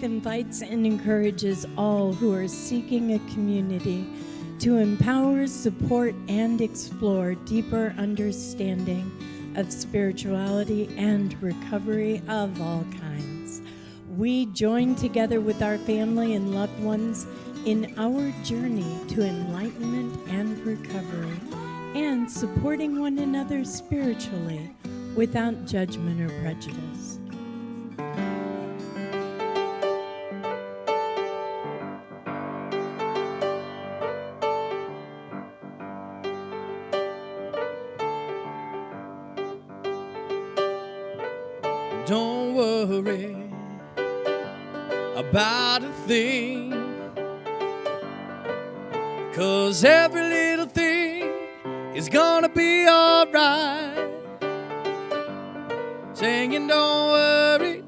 faith invites and encourages all who are seeking a community to empower, support, and explore deeper understanding of spirituality and recovery of all kinds. We join together with our family and loved ones in our journey to enlightenment and recovery, and supporting one another spiritually without judgment or prejudice. Don't worry about a thing, 'cause every little thing is gonna be alright. Singing, don't worry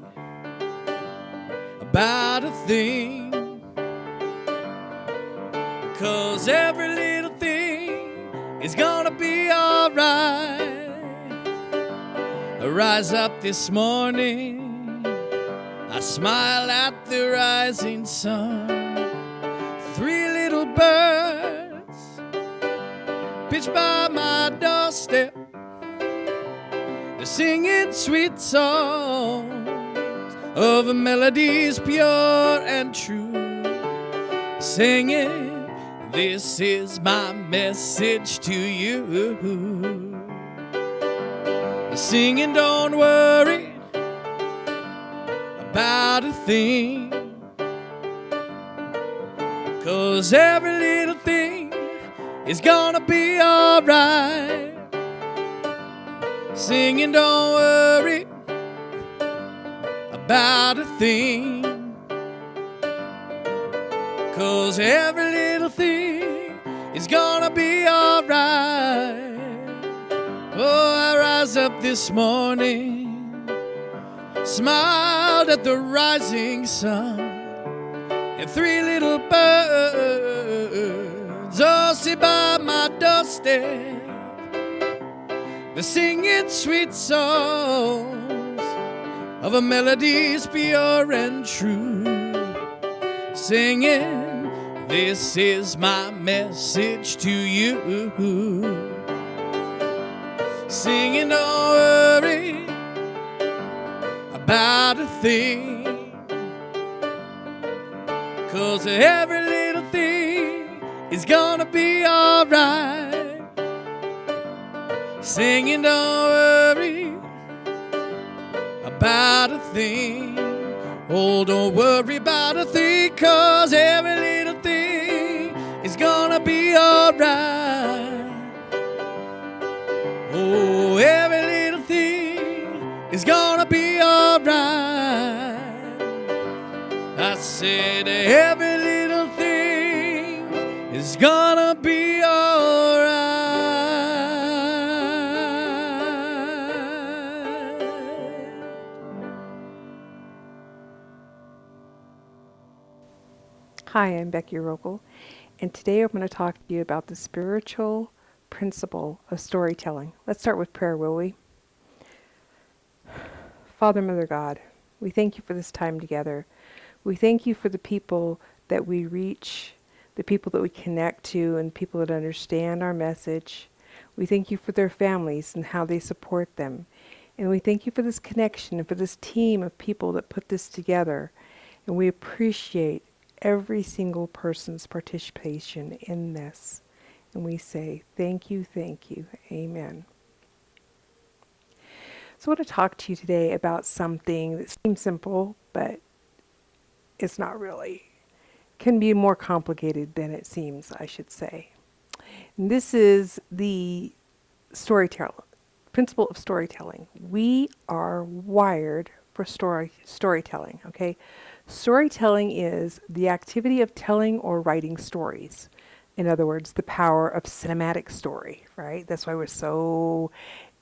about a thing, 'cause every little thing is gonna be alright. I rise up this morning, I smile at the rising sun. 3 little birds pitch by my doorstep, they're singing sweet songs of melodies pure and true, singing, this is my message to you. Singing, don't worry about a thing, 'cause every little thing is gonna be alright. Singing, don't worry about a thing, 'cause every little thing is gonna be alright. Oh, I rise up this morning, smiled at the rising sun, and 3 little birds all sit by my doorstep. They're singing sweet songs of melodies pure and true, singing, this is my message to you. Singing, don't worry about a thing, 'cause every little thing is gonna be alright. Singing, don't worry about a thing. Oh, don't worry about a thing, 'cause every little thing is gonna be alright. Oh, every little thing is gonna be alright. I said every little thing is gonna be alright. Hi, I'm Becky Rokel, and today I'm going to talk to you about the spiritual principle of storytelling. Let's start with prayer, will we? Father, Mother God, we thank you for this time together. We thank you for the people that we reach, the people that we connect to, and people that understand our message. We thank you for their families and how they support them. And we thank you for this connection and for this team of people that put this together. And we appreciate every single person's participation in this. And we say, thank you, amen. So I want to talk to you today about something that seems simple, but it's not really. It can be more complicated than it seems, I should say. And this is the principle of storytelling. We are wired for storytelling, okay? Storytelling is the activity of telling or writing stories. In other words, the power of cinematic story, right? That's why we're so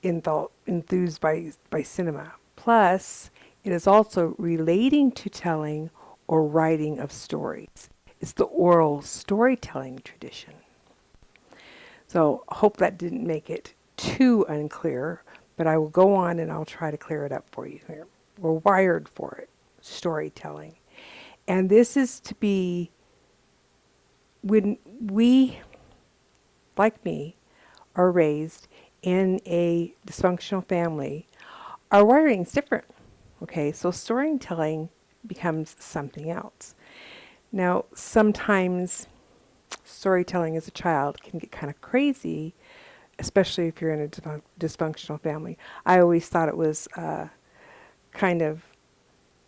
enthused by cinema. Plus, it is also relating to telling or writing of stories. It's the oral storytelling tradition. So I hope that didn't make it too unclear, but I will go on and I'll try to clear it up for you here. We're wired for it, storytelling. And this is to be, when we, like me, are raised in a dysfunctional family, our wiring is different. Okay, so storytelling becomes something else. Now, sometimes storytelling as a child can get kind of crazy, especially if you're in a dysfunctional family. I always thought it was kind of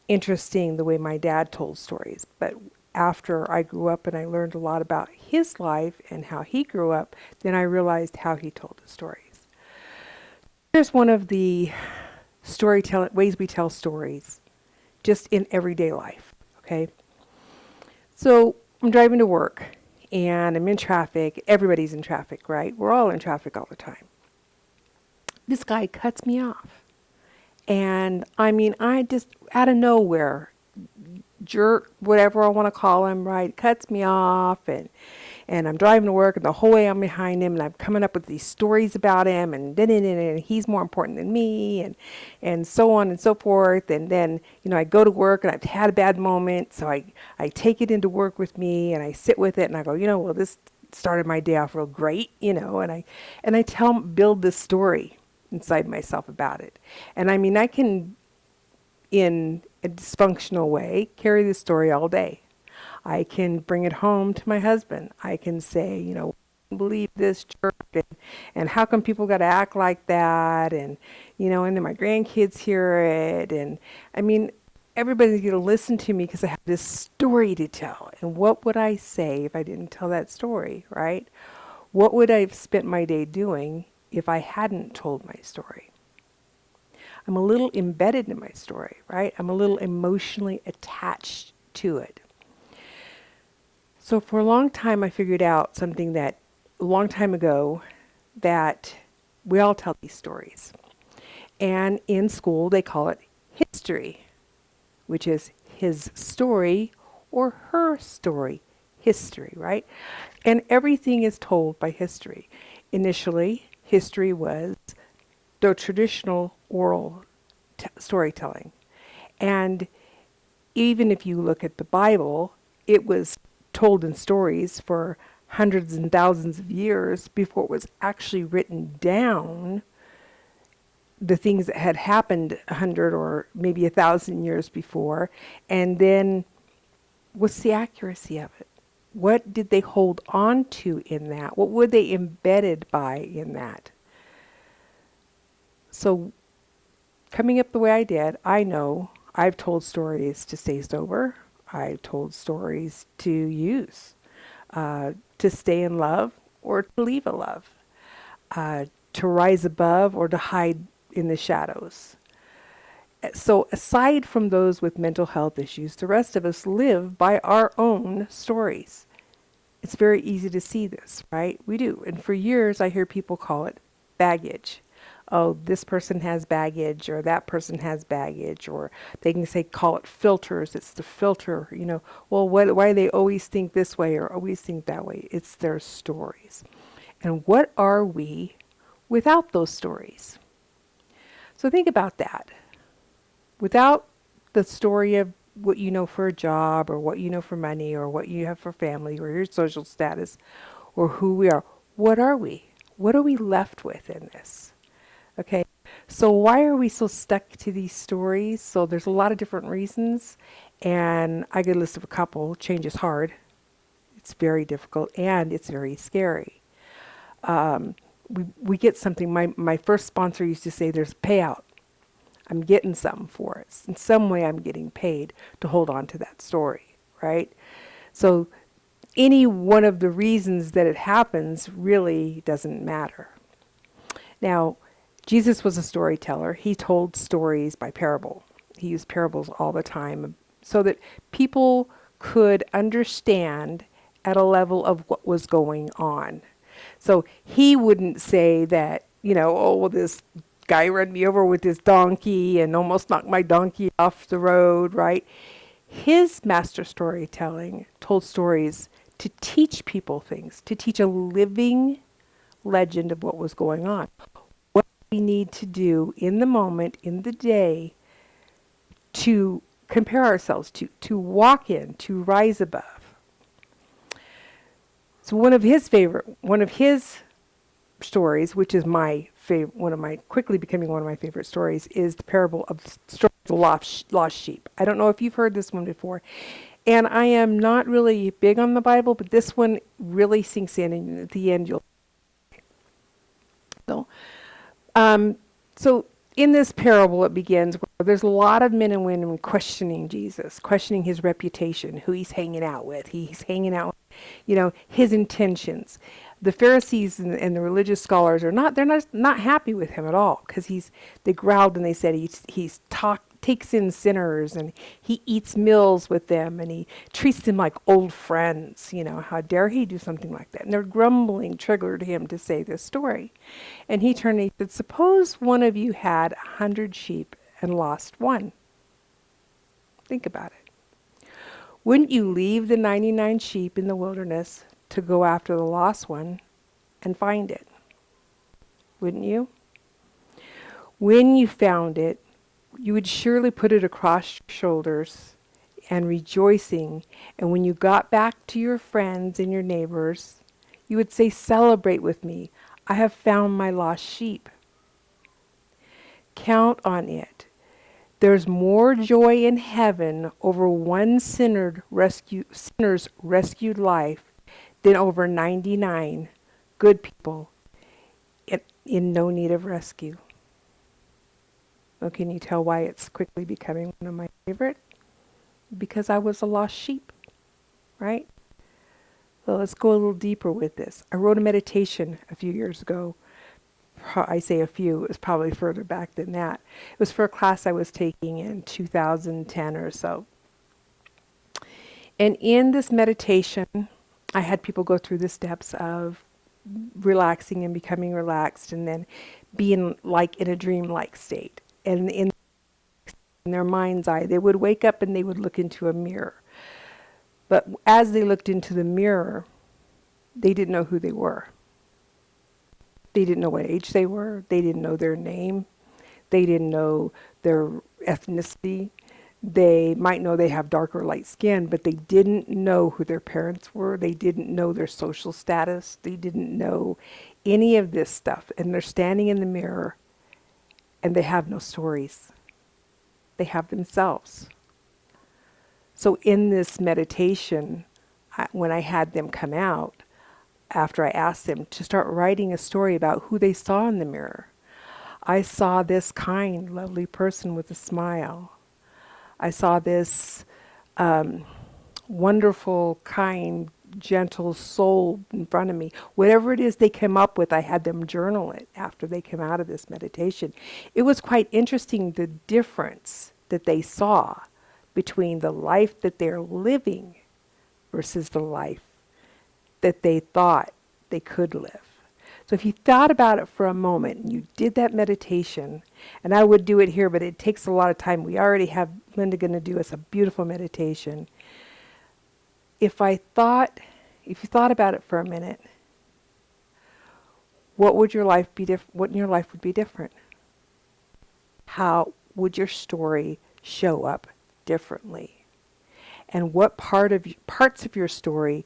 interesting the way my dad told stories, but after I grew up and I learned a lot about his life and how he grew up, then I realized how he told the stories. Here's one of the storytelling ways we tell stories just in everyday life. Okay, so I'm driving to work and I'm in traffic. Everybody's in traffic, right? We're all in traffic all the time. This guy cuts me off, and I mean, I just out of nowhere, jerk, whatever I want to call him, right, cuts me off, and I'm driving to work, and the whole way I'm behind him, and I'm coming up with these stories about him, and he's more important than me, and so on and so forth. And then, I go to work, and I've had a bad moment, so I take it into work with me, and I sit with it, and I go, well, this started my day off real great, and I build this story inside myself about it. And I mean, I can, in a dysfunctional way, carry this story all day. I can bring it home to my husband. I can say, I can't believe this jerk, and how come people got to act like that, and and then my grandkids hear it, and I mean, everybody's going to listen to me because I have this story to tell. And what would I say if I didn't tell that story, right? What would I have spent my day doing if I hadn't told my story? I'm a little embedded in my story, right? I'm a little emotionally attached to it. So for a long time, I figured out something that a long time ago, that we all tell these stories. And in school, they call it history, which is his story or her story, history, right? And everything is told by history. Initially, history was the traditional oral storytelling. And even if you look at the Bible, it was told in stories for hundreds and thousands of years before it was actually written down, the things that had happened 100 or maybe 1,000 years before. And then what's the accuracy of it? What did they hold on to in that? What were they embedded by in that? So coming up the way I did, I know I've told stories to stay sober. I've told stories to use, to stay in love or to leave a love, to rise above or to hide in the shadows. So aside from those with mental health issues, the rest of us live by our own stories. It's very easy to see this, right? We do. And for years, I hear people call it baggage. Oh, this person has baggage, or that person has baggage, or they can say, call it filters. It's the filter, Well, why do they always think this way or always think that way? It's their stories. And what are we without those stories? So think about that. Without the story of what you know for a job, or what you know for money, or what you have for family, or your social status, or who we are, what are we? What are we left with in this? Okay, so why are we so stuck to these stories? So there's a lot of different reasons, and I get a list of a couple. Change is hard. It's very difficult, and it's very scary. We get something. My first sponsor used to say there's a payout. I'm getting something for it. In some way I'm getting paid to hold on to that story, right? So any one of the reasons that it happens really doesn't matter. Now, Jesus was a storyteller. He told stories by parable. He used parables all the time so that people could understand at a level of what was going on. So he wouldn't say that, oh, well, this guy ran me over with his donkey and almost knocked my donkey off the road, right? His master storytelling told stories to teach people things, to teach a living legend of what was going on. What we need to do in the moment, in the day, to compare ourselves to walk in, to rise above. So one of his stories, which is my favorite, quickly becoming one of my favorite stories, is the parable of the lost sheep. I don't know if you've heard this one before, and I am not really big on the Bible, but this one really sinks in, and at the end you'll. So, so in this parable, it begins where there's a lot of men and women questioning Jesus, questioning his reputation, who he's hanging out with. He's hanging out, his intentions. The Pharisees and the religious scholars they're not happy with him at all, because they growled and they said takes in sinners and he eats meals with them and he treats them like old friends. How dare he do something like that? And their grumbling triggered him to say this story. And he turned and he said, suppose one of you had 100 sheep and lost one. Think about it. Wouldn't you leave the 99 sheep in the wilderness to go after the lost one and find it? Wouldn't you? When you found it, you would surely put it across your shoulders and rejoicing. And when you got back to your friends and your neighbors, you would say, celebrate with me. I have found my lost sheep. Count on it. There's more joy in heaven over one sinner's rescued life than over 99 good people in no need of rescue. Well, can you tell why it's quickly becoming one of my favorite? Because I was a lost sheep, right? So let's go a little deeper with this. I wrote a meditation a few years ago. I say a few, it was probably further back than that. It was for a class I was taking in 2010 or so. And in this meditation, I had people go through the steps of relaxing and becoming relaxed and then being like in a dream-like state. And in their mind's eye, they would wake up and they would look into a mirror. But as they looked into the mirror, they didn't know who they were. They didn't know what age they were. They didn't know their name. They didn't know their ethnicity. They might know they have dark or light skin, but they didn't know who their parents were. They didn't know their social status. They didn't know any of this stuff. And they're standing in the mirror and they have no stories. They have themselves. So in this meditation, when I had them come out, after I asked them to start writing a story about who they saw in the mirror. I saw this kind, lovely person with a smile. I saw this wonderful, kind, gentle soul in front of me. Whatever it is they came up with, I had them journal it after they came out of this meditation. It was quite interesting, the difference that they saw between the life that they're living versus the life that they thought they could live. So if you thought about it for a moment, and you did that meditation, and I would do it here, but it takes a lot of time. We already have Linda going to do us a beautiful meditation. If you thought about it for a minute, what would your life be what in your life would be different? How would your story show up differently? And what parts of your story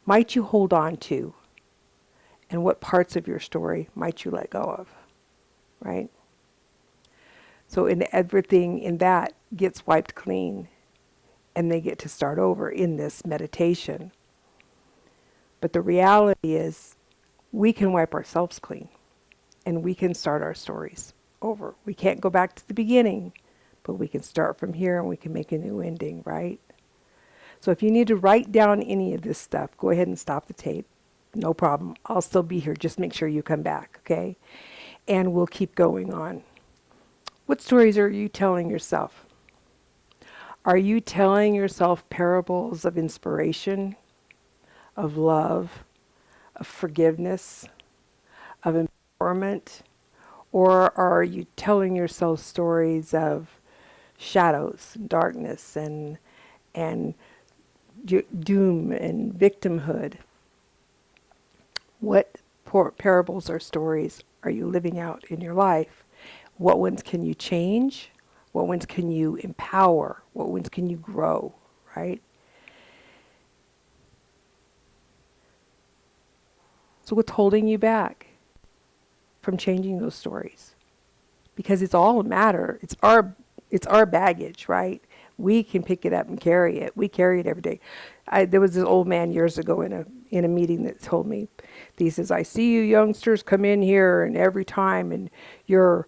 might you hold on to? And what parts of your story might you let go of? Right? So everything in that gets wiped clean, and they get to start over in this meditation. But the reality is, we can wipe ourselves clean, and we can start our stories over. We can't go back to the beginning, but we can start from here and we can make a new ending, right? So if you need to write down any of this stuff, go ahead and stop the tape. No problem. I'll still be here. Just make sure you come back, okay? And we'll keep going on. What stories are you telling yourself? Are you telling yourself parables of inspiration, of love, of forgiveness, of empowerment? Or are you telling yourself stories of shadows, darkness, and doom and victimhood? What parables or stories are you living out in your life? What ones can you change? What ones can you empower? What ones can you grow, right? So what's holding you back from changing those stories? Because it's all a matter. It's our baggage, right? We can pick it up and carry it. We carry it every day. There was this old man years ago in a meeting that told me, he says, "I see you youngsters come in here, and every time, and you're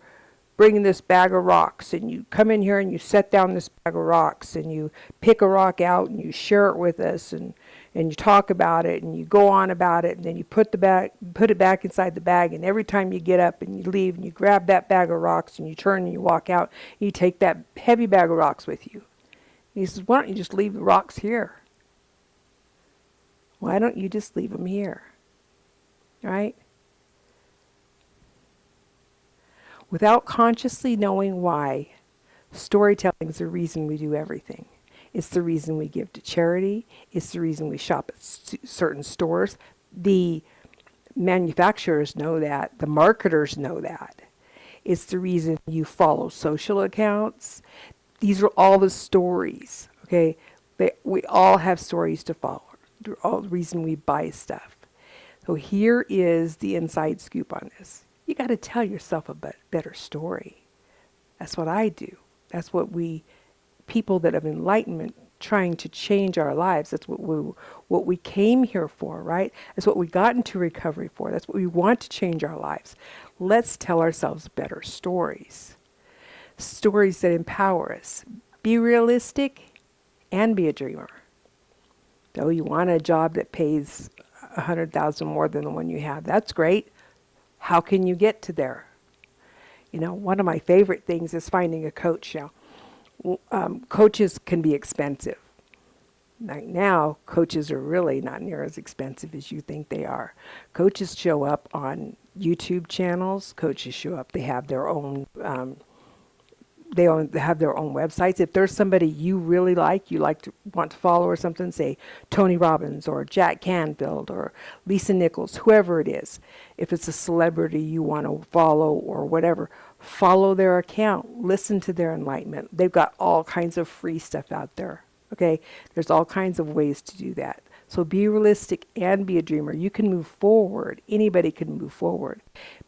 bringing this bag of rocks, and you come in here and you set down this bag of rocks, and you pick a rock out and you share it with us, and you talk about it, and you go on about it, and then you put it back inside the bag, and every time you get up and you leave and you grab that bag of rocks and you turn and you walk out, and you take that heavy bag of rocks with you." And he says, "Why don't you just leave the rocks here? Why don't you just leave them here?" Right? Without consciously knowing why, storytelling is the reason we do everything. It's the reason we give to charity. It's the reason we shop at certain stores. The manufacturers know that. The marketers know that. It's the reason you follow social accounts. These are all the stories, okay? We all have stories to follow. They're all the reason we buy stuff. So here is the inside scoop on this. You got to tell yourself a better story. That's what I do. That's what people that have enlightenment trying to change our lives. That's what we came here for, right? That's what we got into recovery for. That's what we want to change our lives. Let's tell ourselves better stories. Stories that empower us. Be realistic and be a dreamer. So you want a job that pays $100,000 more than the one you have. That's great. How can you get to there? One of my favorite things is finding a coach now. Coaches can be expensive. Right now, coaches are really not near as expensive as you think they are. Coaches show up on YouTube channels. Coaches show up. They have their own. They have their own websites. If there's somebody you really like, want to follow or something, say Tony Robbins or Jack Canfield or Lisa Nichols, whoever it is. If it's a celebrity you want to follow or whatever, follow their account. Listen to their enlightenment. They've got all kinds of free stuff out there. Okay, there's all kinds of ways to do that. So be realistic and be a dreamer. You can move forward. Anybody can move forward.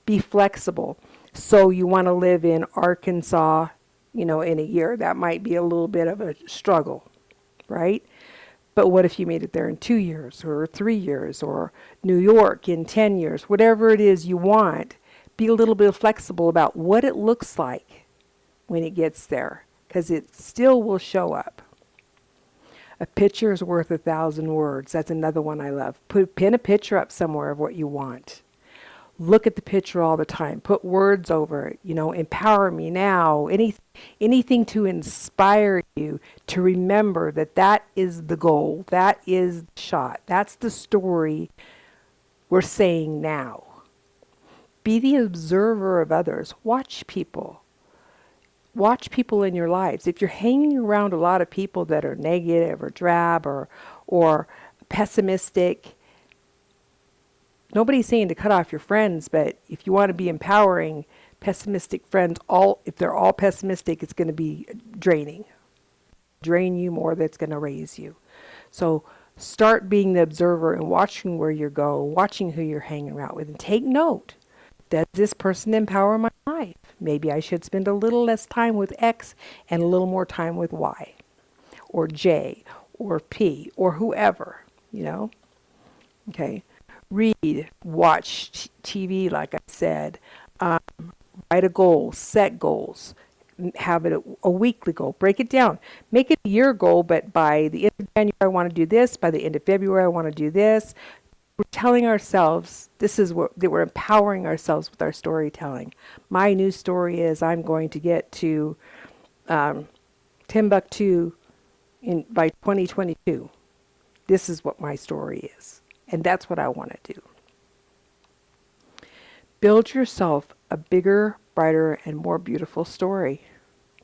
Be flexible. So you want to live in Arkansas, in a year. That might be a little bit of a struggle, right? But what if you made it there in 2 years or 3 years, or New York in 10 years? Whatever it is you want, be a little bit flexible about what it looks like when it gets there, because it still will show up. A picture is worth 1,000 words. That's another one I love. Pin a picture up somewhere of what you want. Look at the picture all the time. Put words over it. Empower me now. Anything to inspire you to remember that is the goal. That is the shot. That's the story we're saying now. Be the observer of others. Watch people. Watch people in your lives. If you're hanging around a lot of people that are negative or drab or pessimistic, nobody's saying to cut off your friends, but if you want to be empowering, pessimistic friends, if they're all pessimistic, it's going to be draining. Drain you more than it's going to raise you. So start being the observer and watching where you go, watching who you're hanging around with, and take note. Does this person empower my life? Maybe I should spend a little less time with X and a little more time with Y or J or P or whoever, Okay. Read, watch TV, like I said. Write a goal, set goals. Have it a weekly goal. Break it down. Make it a year goal, but by the end of January, I want to do this. By the end of February, I want to do this. We're telling ourselves, that we're empowering ourselves with our storytelling. My new story is I'm going to get to Timbuktu by 2022. This is what my story is. And that's what I want to do. Build yourself a bigger, brighter, and more beautiful story.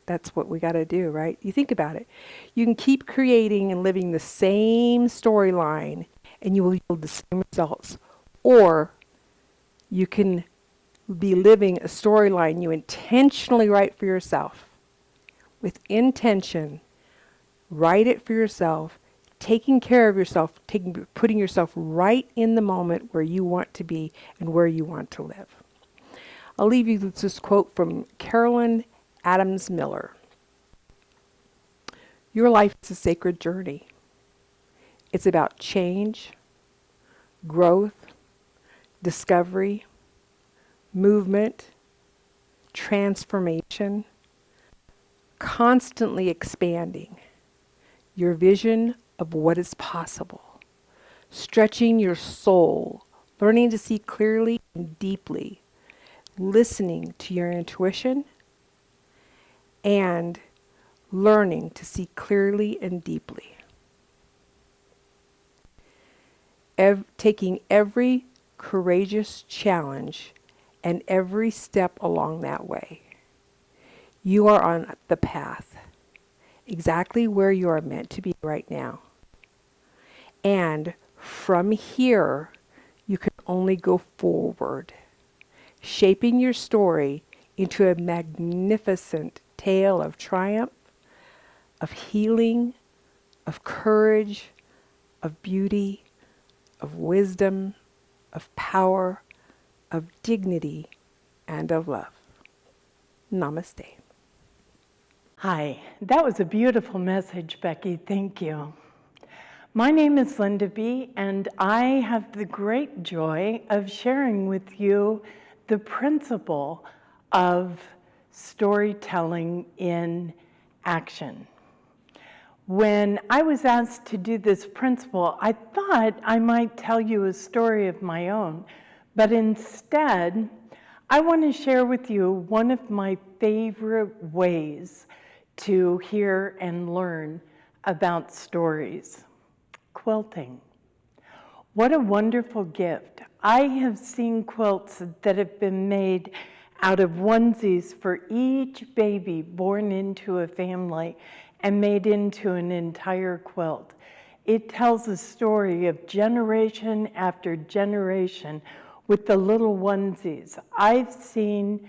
That's what we got to do, right? You think about it. You can keep creating and living the same storyline and you will yield the same results. Or you can be living a storyline you intentionally write for yourself with intention. Write it for yourself, taking care of yourself, putting yourself right in the moment where you want to be and where you want to live. I'll leave you with this quote from Carolyn Adams Miller. Your life is a sacred journey. It's about change, growth, discovery, movement, transformation, constantly expanding your vision of what is possible, stretching your soul, learning to see clearly and deeply, listening to your intuition, and learning to see clearly and deeply. Taking every courageous challenge and every step along that way. You are on the path, exactly where you are meant to be right now. And from here, you can only go forward, shaping your story into a magnificent tale of triumph, of healing, of courage, of beauty, of wisdom, of power, of dignity, and of love. Namaste. Hi, that was a beautiful message, Becky. Thank you. My name is Linda B., and I have the great joy of sharing with you the principle of storytelling in action. When I was asked to do this principle, I thought I might tell you a story of my own, but instead, I want to share with you one of my favorite ways to hear and learn about stories: quilting. What a wonderful gift. I have seen quilts that have been made out of onesies for each baby born into a family and made into an entire quilt. It tells a story of generation after generation with the little onesies. I've seen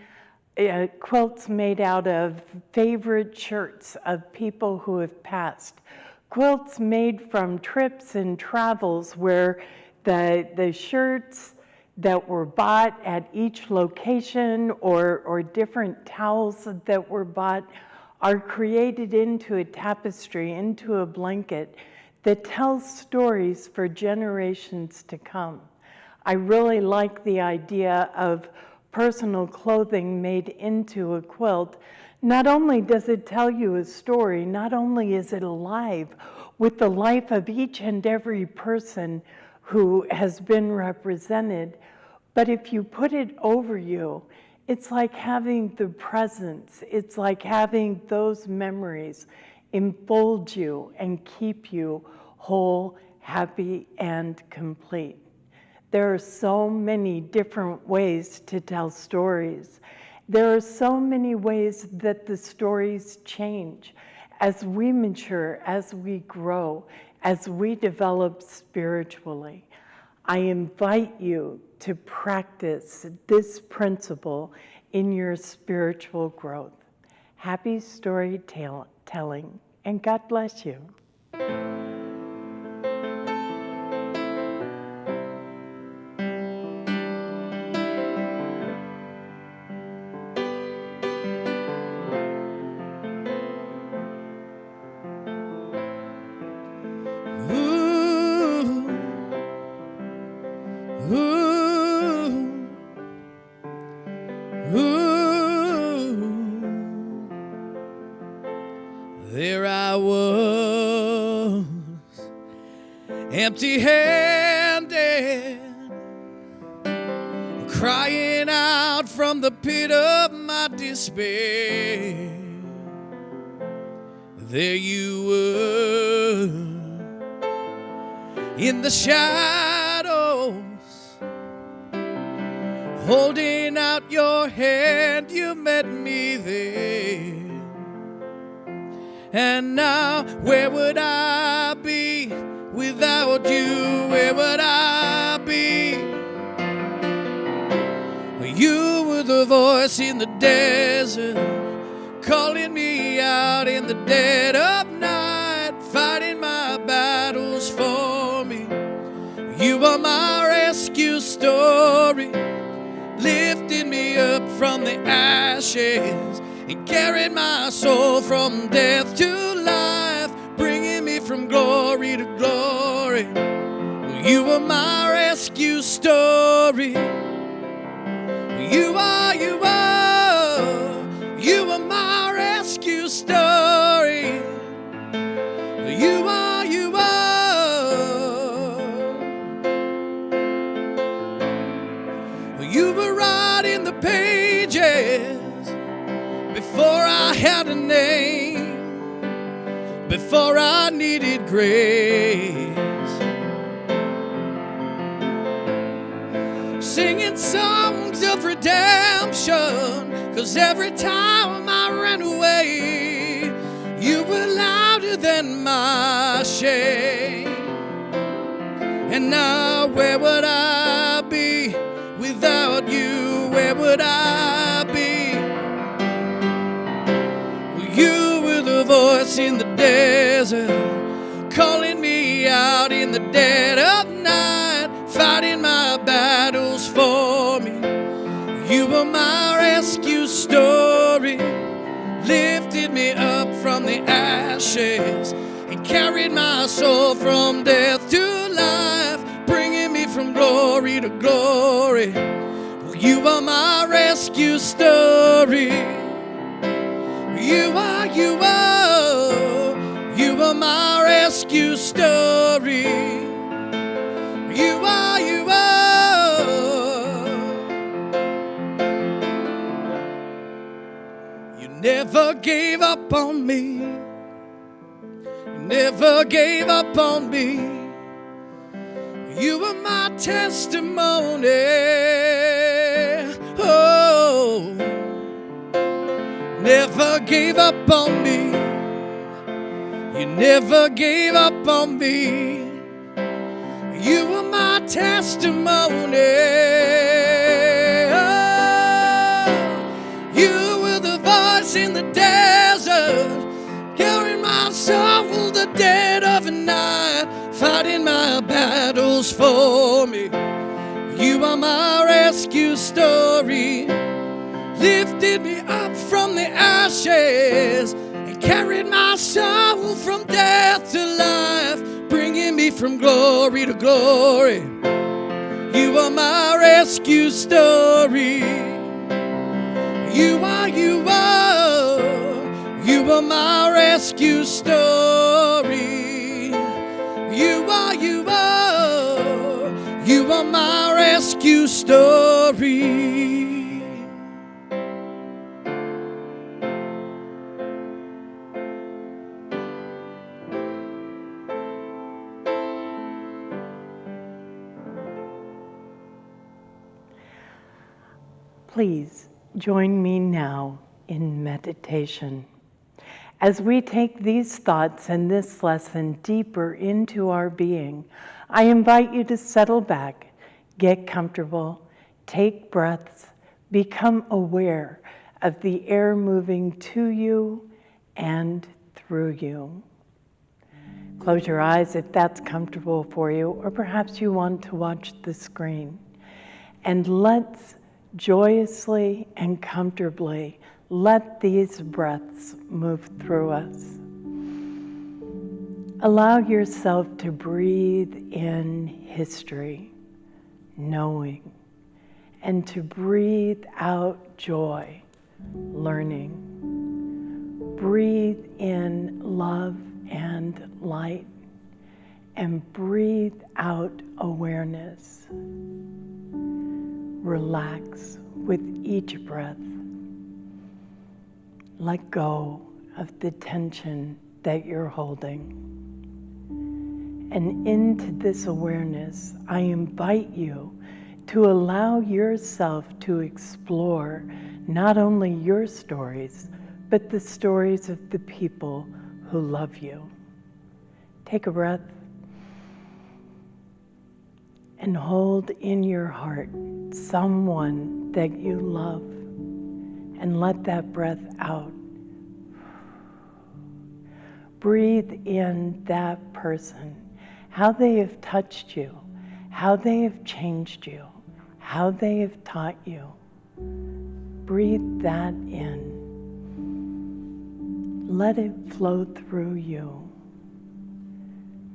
quilts made out of favorite shirts of people who have passed. Quilts made from trips and travels where the shirts that were bought at each location or different towels that were bought are created into a tapestry, into a blanket that tells stories for generations to come. I really like the idea of personal clothing made into a quilt. Not only does it tell you a story, not only is it alive with the life of each and every person who has been represented, but if you put it over you, it's like having the presence, it's like having those memories enfold you and keep you whole, happy, and complete. There are so many different ways to tell stories. There are so many ways that the stories change as we mature, as we grow, as we develop spiritually. I invite you to practice this principle in your spiritual growth. Happy storytelling, and God bless you. There I was, empty-handed, crying out from the pit of my despair. There you were, in the shadows, holding out your hand. You met me there. And now, where would I be without you? Where would I be? You were the voice in the desert, calling me out in the dead of night, fighting my battles for me. You are my rescue story, lifting me up from the ashes and carrying my soul from death to life, bringing me from glory to glory. You are my rescue story. You are my rescue story. You are. You were writing the pages before I had a name, before I needed grace. Singing songs of redemption, 'cause every time I ran away, you were louder than my shame. And now where would I be without you? Where would I be? You were the voice in the desert, calling me out in the dead of night, fighting my battles for me. You were my rescue story, lifted me up from the ashes and carried my soul from death to life, bringing me from glory to glory. You are my rescue story. You are my rescue story. You are. You never gave up on me. You never gave up on me. You were my testimony. Oh, never gave up on me. You never gave up on me. You were my testimony. Oh, you were the voice in the desert, carrying my soul the dead of the night, fighting my battles for me. You are my rescue story, lifted me up from the ashes and carried my soul from death to life, bringing me from glory to glory. You are my rescue story. You are my rescue story. You are my rescue story. Please join me now in meditation. As we take these thoughts and this lesson deeper into our being, I invite you to settle back, get comfortable, take breaths, become aware of the air moving to you and through you. Close your eyes if that's comfortable for you, or perhaps you want to watch the screen. And let's joyously and comfortably let these breaths move through us. Allow yourself to breathe in history, knowing, and to breathe out joy, learning. Breathe in love and light, and breathe out awareness. Relax with each breath. Let go of the tension that you're holding. And into this awareness, I invite you to allow yourself to explore not only your stories, but the stories of the people who love you. Take a breath and hold in your heart someone that you love, and let that breath out breathe in that person, how they have touched you, how they have changed you, how they have taught you. Breathe that in. Let it flow through you.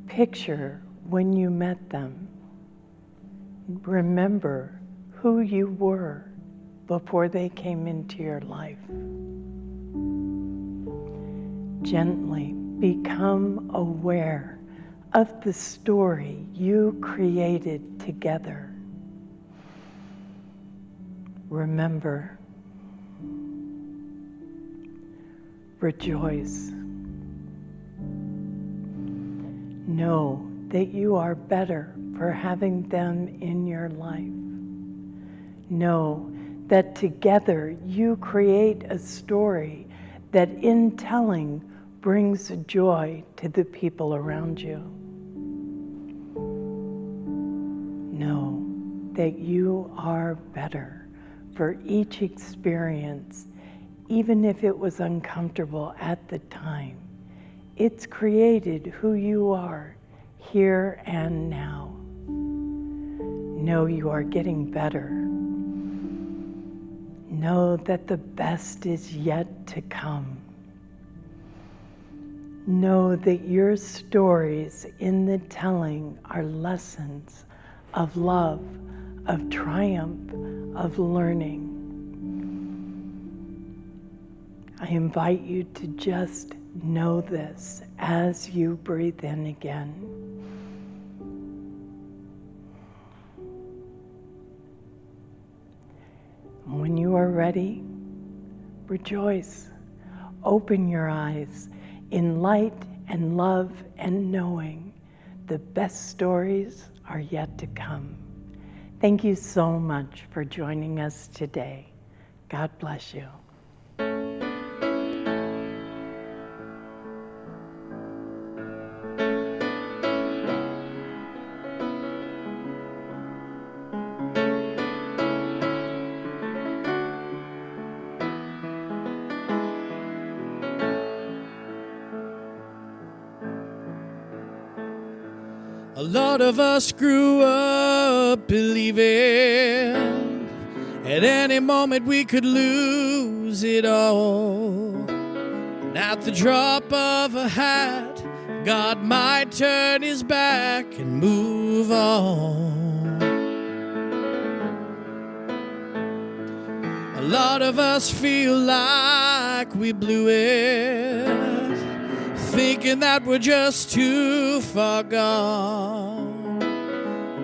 Picture when you met them. Remember who you were before they came into your life. Gently become aware of the story you created together. Remember, rejoice. Know that you are better for having them in your life. Know that together you create a story that in telling brings joy to the people around you. Know that you are better for each experience, even if it was uncomfortable at the time. It's created who you are here and now. Know you are getting better. Know that the best is yet to come. Know that your stories in the telling are lessons of love, of triumph, of learning. I invite you to just know this as you breathe in again. When you are ready, rejoice. Open your eyes in light and love and knowing the best stories are yet to come. Thank you so much for joining us today. God bless you. A lot of us grew up believing at any moment we could lose it all. And at the drop of a hat, God might turn his back and move on. A lot of us feel like we blew it, thinking that we're just too far gone.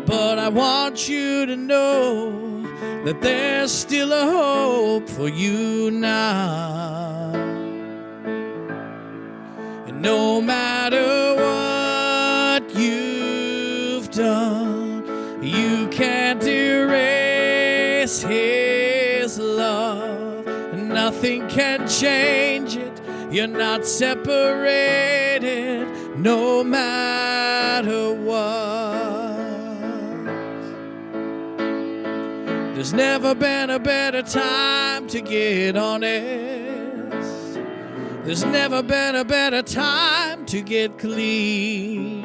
But I want you to know that there's still a hope for you now. And no matter what you've done, you can't erase his love. Nothing can change it. You're not separated, no matter what. There's never been a better time to get honest. There's never been a better time to get clean.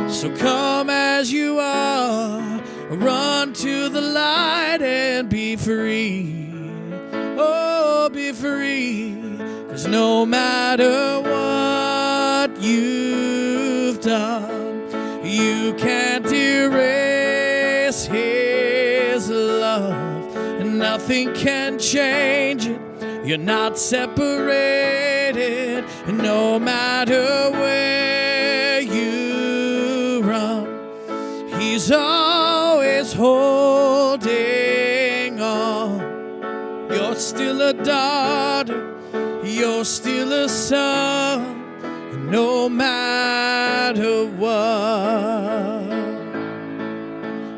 So come as you are, run to the light and be free. Oh, be free. 'Cause no matter what you've done, you can't erase his love, and nothing can change it. You're not separated, no matter where you run. He's always holding on. You're still a daughter, you're still a son, no matter what.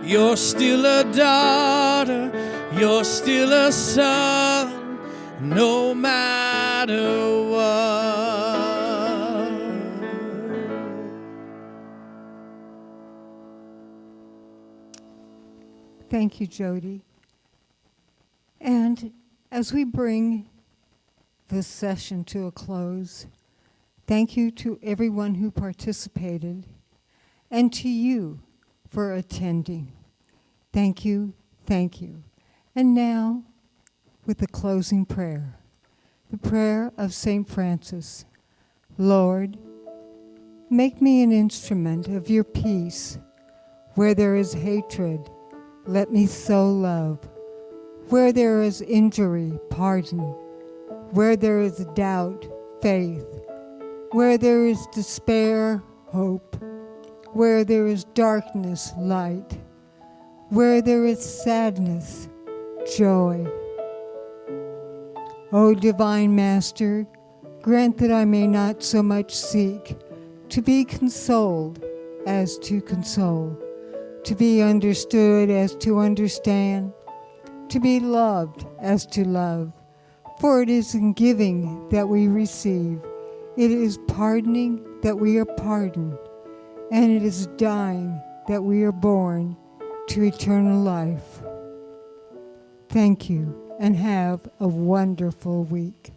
You're still a daughter, you're still a son, no matter what. Thank you, Jody. And as we bring this session to a close, Thank you to everyone who participated and to you for attending. Thank you, thank you. And now, with the closing prayer, the prayer of St. Francis. Lord, make me an instrument of your peace. Where there is hatred, let me sow love. Where there is injury, pardon. Where there is doubt, faith. Where there is despair, hope. Where there is darkness, light. Where there is sadness, joy. O Divine Master, grant that I may not so much seek to be consoled as to console, to be understood as to understand, to be loved as to love. For it is in giving that we receive, it is pardoning that we are pardoned, and it is dying that we are born to eternal life. Thank you, and have a wonderful week.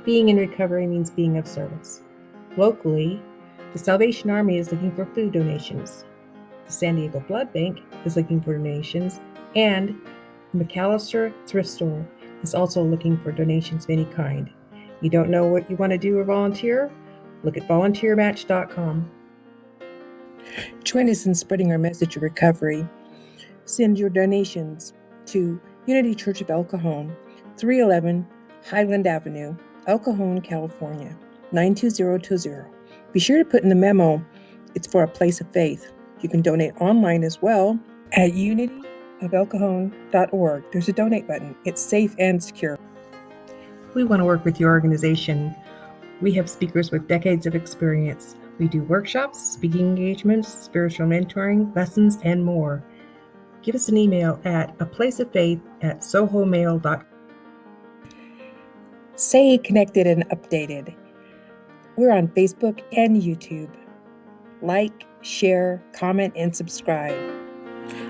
Being in recovery means being of service. Locally, the Salvation Army is looking for food donations. The San Diego Blood Bank is looking for donations, and the McAllister Thrift Store is also looking for donations of any kind. You don't know what you want to do or volunteer? Look at volunteermatch.com. Join us in spreading our message of recovery. Send your donations to Unity Church of El Cajon, 311 Highland Avenue, El Cajon, California, 92020. Be sure to put in the memo, it's for a place of faith. You can donate online as well at unityofelcajon.org. There's a donate button. It's safe and secure. We want to work with your organization. We have speakers with decades of experience. We do workshops, speaking engagements, spiritual mentoring, lessons, and more. Give us an email at aplaceoffaith@sohomail.com. Stay connected and updated. We're on Facebook and YouTube. Like, share, comment, and subscribe.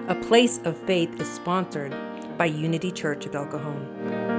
A Place of Faith is sponsored by Unity Church of El Cajon.